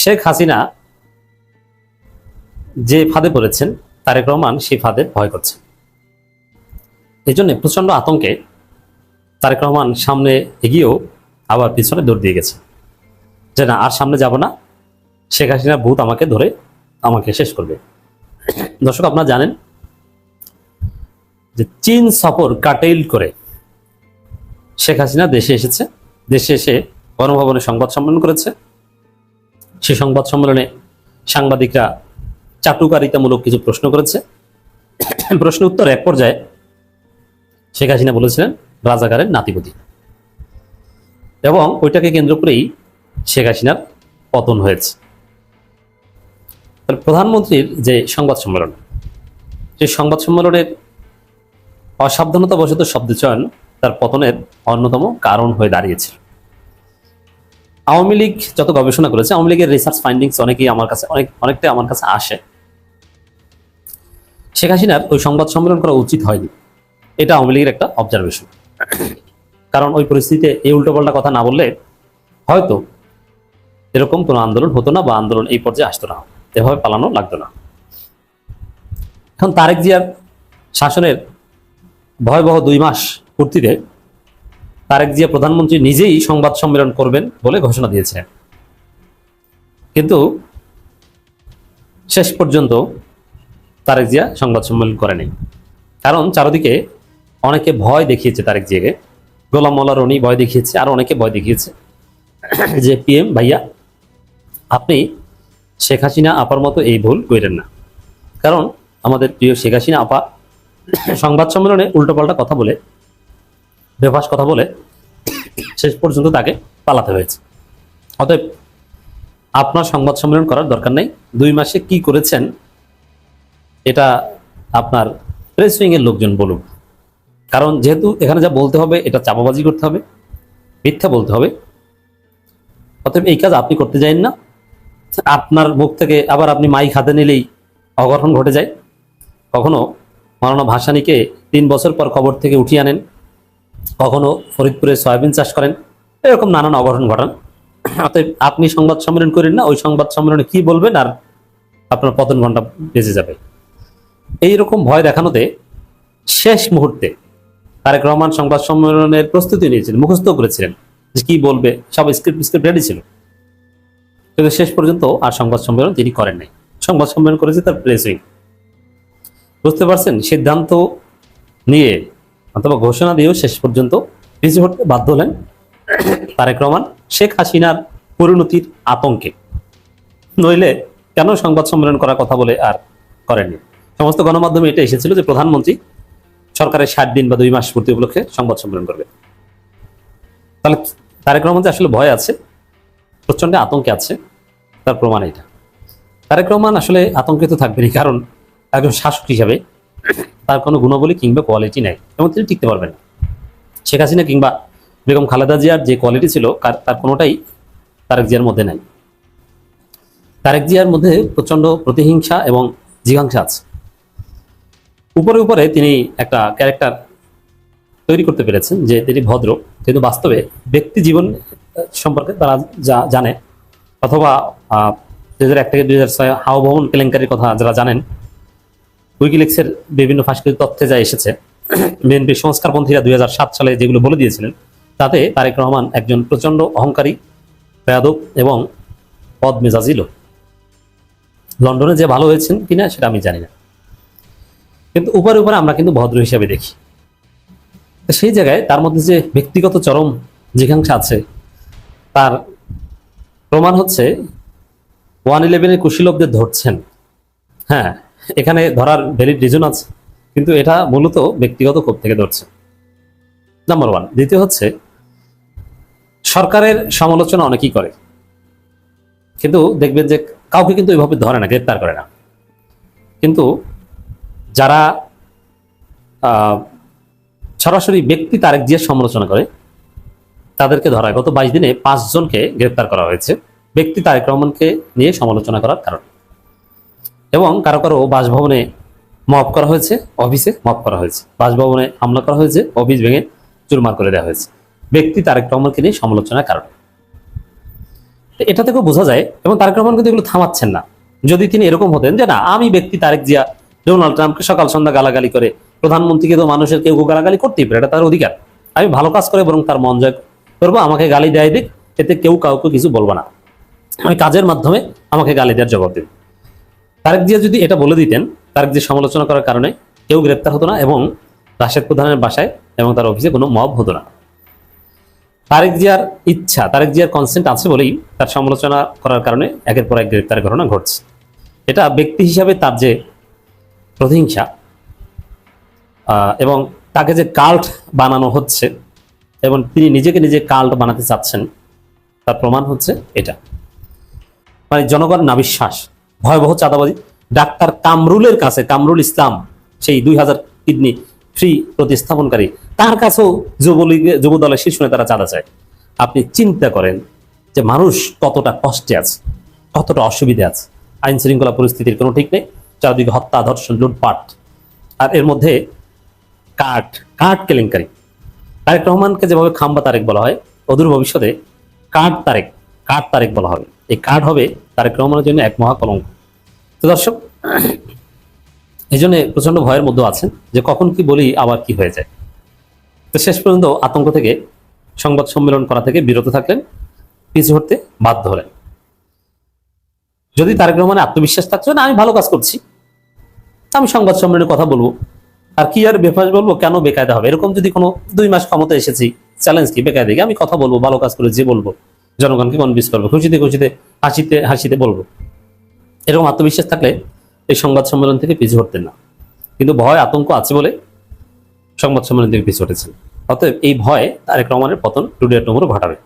শেখ হাসিনা যে ফাঁদে পড়েছেন, তারেক রহমান সেই ফাঁদে ভয় করছে। এই জন্য প্রচন্ড আতঙ্কে তারেক রহমান সামনে এগিয়েও আবার পিছনে দৌড় দিয়ে গেছে, যে না, আর সামনে যাব না, শেখ হাসিনা ভূত আমাকে ধরে আমাকে শেষ করবে। দর্শক, আপনারা জানেন যে চীন সফর কাটেইল করে শেখ হাসিনা দেশে এসেছে। দেশে এসে গণভবনে সংবাদ সম্মেলন করেছে। সেই সংবাদ সম্মেলনে সাংবাদিকরা চাটুকারিতামূলক কিছু প্রশ্ন করেছে। প্রশ্ন উত্তর এক পর্যায়ে শেখ হাসিনা বলেছিলেন রাজাকারের নাতিপতি, এবং ওইটাকে কেন্দ্র করেই শেখ হাসিনার পতন হয়েছে। প্রধানমন্ত্রীর যে সংবাদ সম্মেলন, সেই সংবাদ সম্মেলনের অসাবধানতাবশত শব্দচয়ন তার পতনের অন্যতম কারণ হয়ে দাঁড়িয়েছিল। আওয়ামী লীগ যত গবেষণা করেছে, আওয়ামী লীগের রিসার্চ ফাইন্ডিংস অনেকেই আমার কাছে অনেকটাই আমার কাছে আসে। শেখ হাসিনার ওই সংবাদ সম্মেলন করা উচিত হয়নি, এটা আওয়ামী লীগের একটা অবজারভেশন। কারণ ওই পরিস্থিতিতে এই উল্টোপাল্টা কথা না বললে হয়তো এরকম কোনো আন্দোলন হতো না, বা আন্দোলন এই পর্যায়ে আসতো না, এভাবে পালানো লাগতো না। এখন তারেক জিয়ার শাসনের ভয়াবহ 2 মাস পূর্তিতে তারেক জিয়া প্রধানমন্ত্রী নিজেই সংবাদ সম্মেলন করবেন বলে ঘোষণা দিয়েছেন, কিন্তু শেষ পর্যন্ত তারেক জিয়া সংবাদ সম্মেলন করেনি। কারণ চারদিকে অনেকে ভয় দেখিয়েছে তারেক জিয়াকে। গোলাম মোল্লা রনি ভয় দেখিয়েছে, আর অনেকে ভয় দেখিয়েছে যে পিএম ভাইয়া, আপনি শেখ হাসিনা আপার মতো এই ভুল করেন না। কারণ আমাদের প্রিয় শেখ হাসিনা আপা সংবাদ সম্মেলনে উল্টোপাল্টা কথা বলে, বেফাস কথা বলে শেষ পর্যন্ত তাকে পালাতে হয়েছে। অতএব আপনার সংবাদ সম্মেলন করার দরকার নেই। 2 মাসে কি করেছেন এটা আপনার প্রেস উইং এর লোকজন বলুক। কারণ যেহেতু এখানে যা বলতে হবে এটা চাপাবাজি করতে হবে, মিথ্যা বলতে হবে, অতএব এই কাজ আপনি করতে যান না। আপনার মুখ থেকে আবার আপনি মাইক হাতে নিলেই অঘটন ঘটে যায়। কখনো মাওলানা ভাসানীকে 3 বছর পর কবর থেকে উঠিয়ে আনেন, কখনো ফরিদপুরে সয়াবিন চাষ করেন, এরকম নানান অঘটন ঘটান। অতএব আপনি সংবাদ সম্মেলন করেন না, ওই সংবাদ সম্মেলনে কি বলবেন আর আপনার পতন ঘন্টা বেজে যাবে। এইরকম ভয় দেখানোতে শেষ মুহূর্তে তারেক রহমান সংবাদ সম্মেলনের প্রস্তুতি নিয়েছিলেন, মুখস্থ করেছিলেন যে কি বলবে, সব স্ক্রিপ্ট রেডি ছিল, কিন্তু শেষ পর্যন্ত আর সংবাদ সম্মেলন তিনি করেন নাই। সংবাদ সম্মেলন করেছে তার প্রেস উইং। বুঝতে পারছেন, সিদ্ধান্ত নিয়ে অথবা ঘোষণা দিয়েও শেষ পর্যন্ত পিছু হটতে বাধ্য হলেন তারেক রহমান শেখ হাসিনার পরিণতির আতঙ্কে। নইলে কেন সংবাদ সম্মেলন করার কথা বলে আর করেননি। সমস্ত গণমাধ্যমে এটা এসেছিল যে প্রধানমন্ত্রী সরকারের 60 দিন বা 2 মাস পূর্তি উপলক্ষে সংবাদ সম্মেলন করবে। তাহলে তারেক রহমান যে আসলে ভয় আছে, প্রচন্ড আতঙ্কে আছে, তার প্রমাণ এটা। তারেক রহমান আসলে আতঙ্কিত থাকবেনই, কারণ একজন শাসক হিসাবে তার কোনো গুণাবলী কিংবা কোয়ালিটি নাই, এবং তিনি টিকতে পারবেন না। শেখ হাসিনা কিংবা বেগম খালেদা জিয়ার যে কোয়ালিটি ছিল তার কোনোটাই তারেক জিয়ার মধ্যে নাই। তারেক জিয়ার মধ্যে প্রচন্ড প্রতিহিংসা এবং জিঘাংসা আছে। উপরে উপরে তিনি একটা ক্যারেক্টার তৈরি করতে পেরেছেন যে তিনি ভদ্র, কিন্তু বাস্তবে ব্যক্তি জীবন সম্পর্কে তারা যা জানে, অথবা 2001 থেকে 2006 হাও ভবন কেলেঙ্কারির কথা যারা জানেন, উইকিলিক্সের বিভিন্ন ফাঁসকৃত তথ্যে যা এসেছে, বিএনপি সংস্কারপন্থীরা 2007 সালে যেগুলো বলে দিয়েছিলেন, তাতে তারেক রহমান একজন প্রচন্ড অহংকারী, বেয়াদব এবং পদ মেজাজি লোক। লন্ডনে যে ভালো হয়েছেন কিনা সেটা আমি জানি না, কিন্তু উপরে উপরে আমরা কিন্তু ভদ্র হিসাবে দেখি। সেই জায়গায় তার মধ্যে যে ব্যক্তিগত চরম জিঘাংসা আছে, তার প্রমাণ হচ্ছে 111-এর কুশীলবদের ধরছেন। হ্যাঁ, এখানে ধরার ভ্যালিড রিজন আছে, কিন্তু এটা মূলত ব্যক্তিগত ক্ষোভ থেকে ধরছে, নাম্বার 1। দ্বিতীয় হচ্ছে, সরকারের সমালোচনা অনেকেই করে, কিন্তু দেখবেন যে কাউকে কিন্তু এভাবে ধরে না, গ্রেপ্তার করে না। কিন্তু যারা সরাসরি ব্যক্তি তারেক জিয়ার সমালোচনা করে তাদেরকে ধরা হয়। গত 22 দিনে 5 জনকে গ্রেপ্তার করা হয়েছে ব্যক্তি তারেক রহমানকে নিয়ে সমালোচনা করার কারণে, এবং কারো কারো বাসভবনে মব করা হয়েছে, অফিসে মব করা হয়েছে, বাসভবনে হামলা করা হয়েছে, অফিস ভেঙে চুরমার করে দেওয়া হয়েছে ব্যক্তি তারেক রহমানকে নিয়ে সমালোচনার কারণে। তো এটা থেকেও বোঝা যায়, এবং তারেক রহমান কিন্তু এগুলো থামাচ্ছেন না। যদি তিনি এরকম হতেন যে না আমি ব্যক্তি তারেক জিয়া ডোনাল্ড ট্রাম্পকে সকাল সন্ধ্যা গালাগালি করে, প্রধানমন্ত্রীকে তো মানুষের কেউ গালাগালি করতেই পারে, এটা তার অধিকার, আমি ভালো কাজ করে বরং তার মন জয় করবো, আমাকে গালি দেয় দিক, এতে কেউ কাউকে কিছু বলবো না, আমি কাজের মাধ্যমে আমাকে গালি দেওয়ার জবাব দিন। তারেক জিয়া যদি এটা বলে দিতেন, তারেক জিয়া সমালোচনা করার কারণে কেউ গ্রেপ্তার হতো না, এবং রাশেদ প্রধানের বাসায় এবং তার অফিসে কোনো মব হতো না। তারেক জিয়ার ইচ্ছা, তারেক জিয়ার কনসেন্ট আছে বলেই তার সমালোচনা করার কারণে একের পর এক গ্রেপ্তারের ঘটনা ঘটছে। এটা ব্যক্তি হিসাবে তার যে প্রতিহিংসা এবং তাকে যে কাল্ট বানানো হচ্ছে এবং তিনি নিজেকে নিজে কাল্ট বানাতে চাচ্ছেন, তার প্রমাণ হচ্ছে এটা। মানে জনগণ নাবিশ্বাস, ভয়াবহ চাঁদাবাজি। ডাক্তার কামরুলের কাছে, কামরুল ইসলাম সেই 2000 কিডনি ফ্রি প্রতিস্থাপনকারী, তার কাছেও যুব দলের শীর্ষ নেতারা চাঁদা চায়। আপনি চিন্তা করেন যে মানুষ কতটা কষ্টে আছে, কতটা অসুবিধে আছে, আইন শৃঙ্খলা পরিস্থিতির কোনো ঠিক নেই, চারদিকে হত্যা, ধর্ষণ, লুটপাট, আর এর মধ্যে কাঠ কাঠ কেলেঙ্কারি। তারেক রহমানকে যেভাবে খাম্বা তারেক বলা হয়, অদূর ভবিষ্যতে কাঠ তারেক বলা হবে। এই কাঠ হবে তারেক রহমানের জন্য এক মহা কলঙ্ক। তো দর্শক, এই জন্য প্রচন্ড ভয়ের মধ্যে আছেন যে কখন কি বলি আবার কি হয়ে যায়। তো শেষ পর্যন্ত আতঙ্ক থেকে, সংবাদ সম্মেলন করা থেকে বিরত থাকলেন, পিছু হতে বাধ্য হলেন। যদি তারেক রহমানের আত্মবিশ্বাস থাকতো না আমি ভালো কাজ করছি, আমি সংবাদ সম্মেলনে কথা বলবো, আর কি আর বেফাস বলবো, কেন বেকায়দা হবে, এরকম যদি কোনো 2 মাস ক্ষমতা এসেছি, চ্যালেঞ্জ কি বেকায়দা কি, আমি কথা বলবো, ভালো কাজ করে যে বলবো, জনগণকে কনভিন্স করবো, খুশিতে খুশিতে হাসিতে হাসিতে বলবো, এরকম আত্মবিশ্বাস থাকলে এই সংবাদ সম্মেলন থেকে পিছু হতেন না। কিন্তু ভয় আতঙ্ক আছে বলে সংবাদ সম্মেলন থেকে পিছু হটেছেন। অতএব এই ভয় তারেক রহমানের পতন টুডে টুমোরো ঘটাবে।